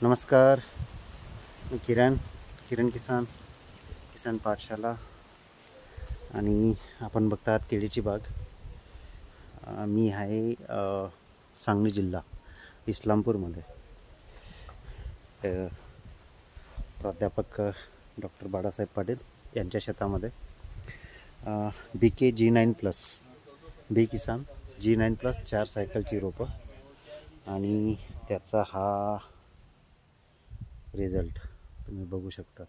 नमस्कार, मी किरण किसान पाठशाला आणि आपण बघतात केळीची बाग. मी आहे सांगली जिल्हा इस्लामपूरमध्ये. प्राध्यापक डॉक्टर बाळासाहेब पाटील यांच्या शेतामध्ये BK G9+ बी किसान G9+ 4 सायकलची रोपं आणि त्याचा हा रिझल्ट तुम्ही बघू शकतात.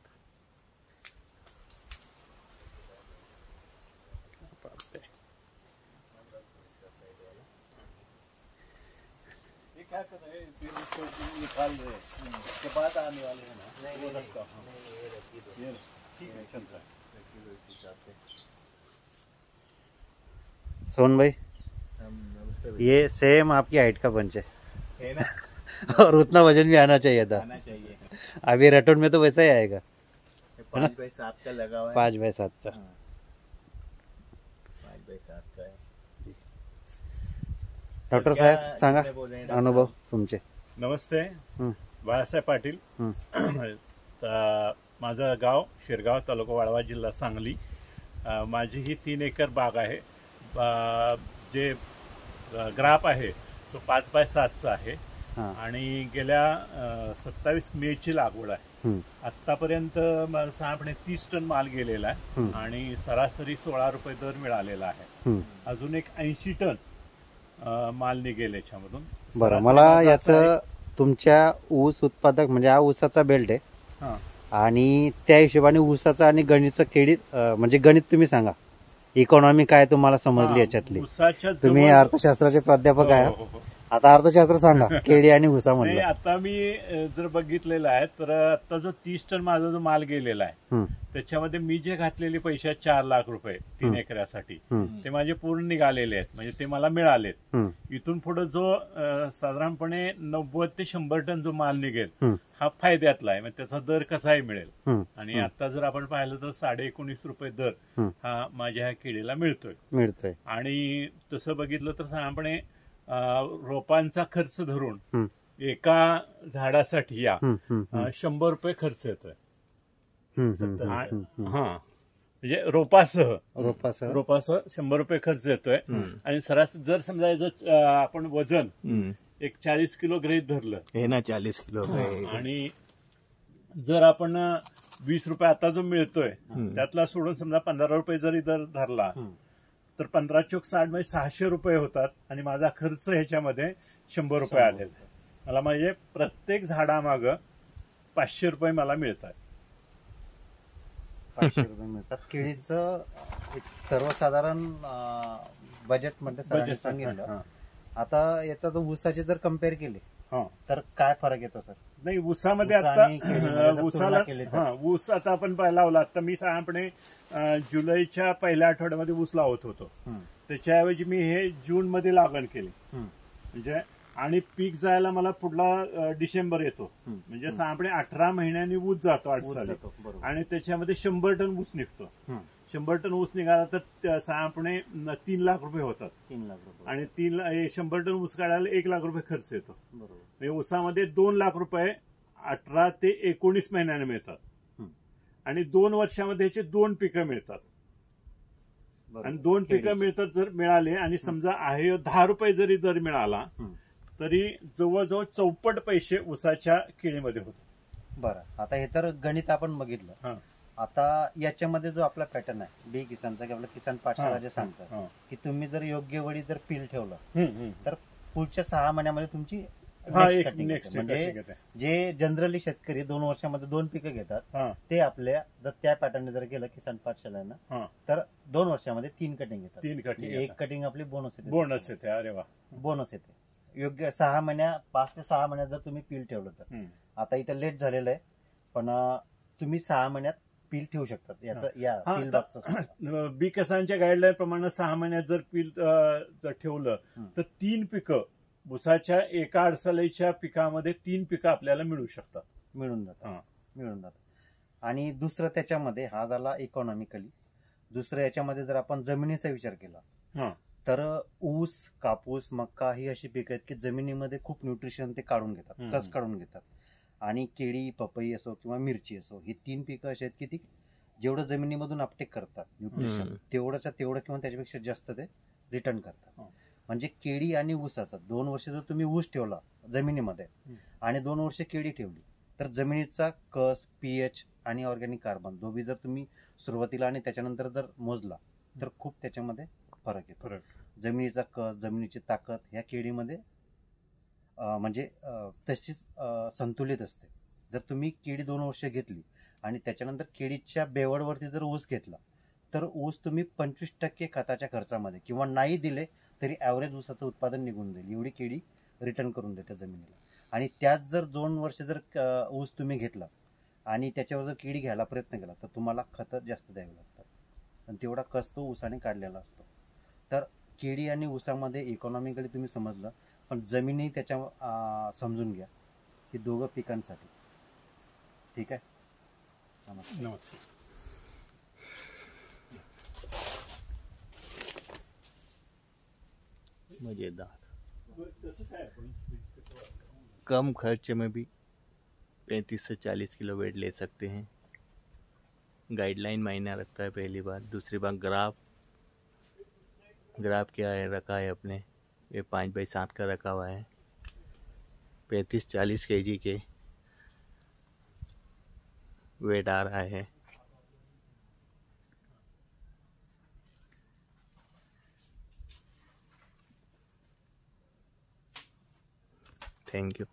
सोन भाई, ये सेम आपकी हाइट का बंच है ना? और उतना वजन भी आना चाहिए था। अभी रटोन में तो वैसा ही आएगा। 5x7 का लगा हुआ है। 5x7 का। 5x7 का है। डॉक्टर साहेब सांगा अनुभव तुमचे. नमस्ते, बाळासाहेब पाटील. माझं गाव शिरगाव, तालुका वाळवा, जिल्हा सांगली. माझी ही 3 एकर बाग आहे. जे ग्राफ आहे तो 5x7चा आहे आणि गेल्या 27 मेची लागवड आहे. आतापर्यंत साधारणपणे 30 टन माल गेलेला आहे आणि सरासरी 16 रुपये दर मिळालेला आहे. अजून एक 80 टन माल निघेल याच्यामधून. बरं, मला याचं तुमच्या ऊस उत्पादक म्हणजे हा ऊसाचा बेल्ट आहे आणि त्या हिशोबाने ऊसाचा आणि गणितचं केळी म्हणजे गणित तुम्ही सांगा, इकॉनॉमी काय तुम्हाला समजली याच्यातली. तुम्ही अर्थशास्त्राचे प्राध्यापक आहात, आता अर्थशास्त्र सांगा केळी आणि ऊसा मध्ये. आता मी जर बघितलेलं आहे तर आता जो 30 टन माझा जो माल गेलेला आहे त्याच्यामध्ये मी जे घातलेले पैसे 4 लाख रुपये 3 एकरासाठी ते माझे पूर्ण निघालेले आहेत, म्हणजे ते मला मिळालेत. इथून पुढे जो साधारणपणे 90 ते 100 टन जो माल निघेल हा फायद्यातला आहे, म्हणजे त्याचा दर कसाही मिळेल. आणि आता जर आपण पाहिलं तर 19.5 रुपये दर हा माझ्या ह्या केळीला मिळतोय. आणि तसं बघितलं तर साधारणपणे रोपांचा खर्च धरून एका झाडासाठी या 100 रुपये खर्च येतोय. म्हणजे रोपासह 100 रुपये खर्च येतोय. आणि सरासरी जर समजा आपण वजन एक 40 किलो गृहीत धरलं हे ना, 40 किलो आणि जर आपण 20 रुपये आता जो मिळतोय त्यातला सोडून समजा 15 रुपये जरी दर धरला तर 15 चोक 60 म्हणजे 600 रुपये होतात आणि माझा खर्च ह्याच्यामध्ये 100 रुपये आले. मला म्हणजे प्रत्येक झाडामागं 500 रुपये मला मिळतात. 500 रुपये मिळतात. केळीचं सर्वसाधारण बजेट म्हणजे सांगितलं. आता याचा जर ऊसाचे जर कम्पेअर केले तर काय फरक येतो सर? नाही, ऊसामध्ये आता ऊस आता आपण लावला. आता मी साधारणपणे जुलैच्या पहिल्या आठवड्यामध्ये ऊस लावत होतो, त्याच्याऐवजी मी हे जून मध्ये लागण केली. म्हणजे आणि पीक जायला मला पुढला डिसेंबर येतो, म्हणजे साधारणपणे 18 महिन्यांनी ऊस जातो 8 साली आणि त्याच्यामध्ये 100 टन ऊस निघतो. 100 टन ऊस निघाला तर साधारणपणे 3 लाख रुपये होतात. 3 लाख रुपये आणि 100 टन ऊस काढायला 1 लाख रुपये खर्च येतो. म्हणजे ऊसामध्ये 2 लाख रुपये 18 ते 19 महिन्याने मिळतात आणि 2 वर्षामध्ये ह्याचे 2 पिकं मिळतात. आणि 2 पिकं मिळतात जर मिळाले आणि समजा आहे 10 रुपये जरी दर मिळाला तरी जवळजवळ 64 पैसे ऊसाच्या केळीमध्ये होतात. बरं, आता हे तर गणित आपण बघितलं. आता याच्यामध्ये जो आपला पॅटर्न आहे बी किसानचा किंवा किसान पाठशाला जे सांगतात की तुम्ही जर योग्य वेळी जर पील ठेवलं तर पुढच्या 6 महिन्यामध्ये तुमची नेक्स्ट म्हणजे जे जनरली शेतकरी 2 वर्षामध्ये 2 पिकं घेतात ते आपल्या जर त्या पॅटर्नने जर केलं किसान पाठशाळेनं तर 2 वर्षामध्ये 3 कटिंग येतात. 3 कटिंग, एक कटिंग आपली बोनस येते. अरे वा, बोनस येते. योग्य 5 ते 6 महिन्यात जर तुम्ही पील ठेवलं तर. आता इथं लेट झालेलं आहे पण तुम्ही 6 महिन्यात पील ठेवू शकतात. याचा बी किसानच्या गाईडलाईन प्रमाणे 6 महिन्यात जर पील जर ठेवलं तर 3 पिकं ऊसाच्या एका अडसळीच्या पिकामध्ये 3 पिकं आपल्याला मिळून जातात. आणि दुसरं त्याच्यामध्ये हा झाला इकॉनॉमिकली. दुसरं याच्यामध्ये जर आपण जमिनीचा विचार केला तर ऊस, कापूस, मक्का ही अशी पिकं आहेत की जमिनीमध्ये खूप न्यूट्रिशन ते काढून घेतात, कस काढून घेतात. आणि केळी, पपई असो किंवा मिरची असो, ही 3 पिकं अशी आहेत की ती जेवढं जमिनीमधून अपटेक करतात न्यूट्रिशन तेवढंच्या तेवढं किंवा त्याच्यापेक्षा जास्त ते रिटर्न करतात. म्हणजे केळी आणि ऊसाचा 2 वर्ष जर तुम्ही ऊस ठेवला जमिनीमध्ये आणि 2 वर्ष केळी ठेवली तर जमिनीचा कस, पीएच आणि ऑर्गॅनिक कार्बन दोघी जर तुम्ही सुरुवातीला आणि त्याच्यानंतर जर मोजला तर खूप त्याच्यामध्ये फरक येतो. जमिनीचा कस, जमिनीची ताकद ह्या केळीमध्ये म्हणजे तशीच संतुलित असते. जर तुम्ही केळी 2 वर्ष घेतली आणि त्याच्यानंतर केळीच्या बेवडवरती जर ऊस घेतला तर ऊस तुम्ही 25% खताच्या खर्चामध्ये किंवा नाही दिले तरी ॲव्हरेज ऊसाचं उत्पादन निघून जाईल, एवढी केळी रिटर्न करून देते जमिनीला. आणि त्याच जर 2 वर्ष जर ऊस तुम्ही घेतला आणि त्याच्यावर जर केळी घ्यायला प्रयत्न केला तर तुम्हाला खतं जास्त द्यावी लागतात आणि तेवढा कस तो ऊसाने काढलेला असतो. तर केळी आणि ऊसामध्ये इकॉनॉमिकली तुम्ही समजलं, पण जमिनी त्याच्या समजून घ्या की दोघं पिकांसाठी. ठीक आहे. नमस्ते. मजेदार, कम खर्च में भी 35 से 40 किलो वेट ले सकते हैं. गाइडलाइन मायने रखता है पहली बात. दूसरी बात ग्राफ क्या है रखा है अपने, ये 5x7 का रखा हुआ है. 35-40 kg के वेट आ रहा है. Thank you.